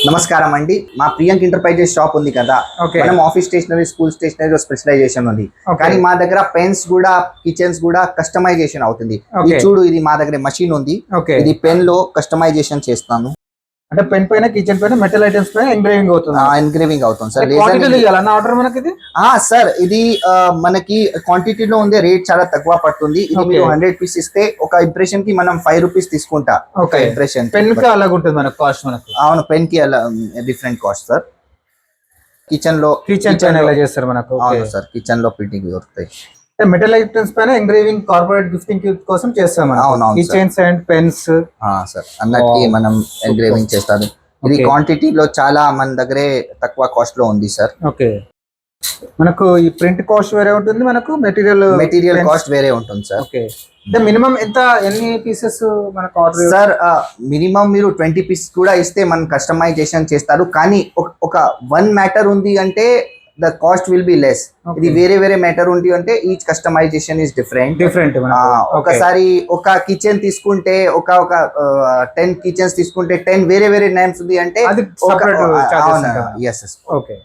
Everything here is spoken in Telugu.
నమస్కారం అండి. మా ప్రియాంక్ ఎంటర్ప్రైజెస్ షాప్ ఉంది కదా, మనం office stationery, school stationery specialization ఉంది. కానీ మా దగ్గర పెన్స్ కూడా, కిచెన్స్ కూడా కస్టమైజేషన్ అవుతుంది. ఇది చూడు, ఇది మా దగ్గర మషిన్ ఉంది. ఇది పెన్ లో కస్టమైజేషన్ చేస్తాను. అంటే పెన్ పైన, కిచెన్ పైన, మెటల్ ఐటమ్స్ పైన ఎంగ్రేవింగ్ అవుతుంది. ఎంగ్రేవింగ్ అవుతుంది సార్. ఆర్డర్ మనకి ఇది సార్, ఇది మనకి క్వాంటిటీలో ఉంది. రేట్ చాలా తక్కువ పడుతుంది. ఇది మీరు 100 పీస్ ఇస్తే ఒక ఇంప్రెషన్ కి మనం 5 రూపీస్ తీసుకుంటా. ఒక ఇంప్రెషన్ పెన్ కి అలాగ ఉంటుంది మనకు కాస్ట్. మనకు అవును, పెన్ కి అలా డిఫరెంట్ కాస్ట్ సార్. కిచెన్ ఎలా చేస్తారు మనకు? అవును సార్, కిచెన్ లో ఫిట్టింగ్ దొరుకుతాయి. మెటల్ ఐటమ్స్ పైన ఎంగ్రేవింగ్ కార్పొరేట్ గిఫ్టింగ్ కోసం చేస్తాం. కిచెన్స్ అండ్ పెన్స్ సార్ అన్నట్టు మనం ఎంగ్రేవింగ్ చేస్తాము. ఇది క్వాంటిటీలో చాలా మన దగ్గరే తక్కువ కాస్ట్ లో ఉంది సార్. ఓకే, మనకు ఈ ప్రింట్ కాస్ట్ వేరే ఉంటుంది, మనకు మెటీరియల్ కాస్ట్ వేరే ఉంటుంది సార్. ఓకే, మినిమం ఎన్ని పీసెస్ మనకు ఆర్డర్? సార్ మినిమం మీరు 20 పీసెస్ కూడా ఇస్తే మనం కస్టమైజేషన్ చేస్తారు. కానీ ఒక 1 మ్యాటర్ ఉంది అంటే the cost will be less. ఇది వేరే మ్యాటర్ ఉంది అంటే ఈచ్ కస్టమైజేషన్ ఇస్ డిఫరెంట్. ఒకసారి ఒక కిచెన్ తీసుకుంటే ఒక 10 కిచెన్స్ తీసుకుంటే 10 వేరే నేమ్స్ ఉంది అంటే అది yes. ఓకే.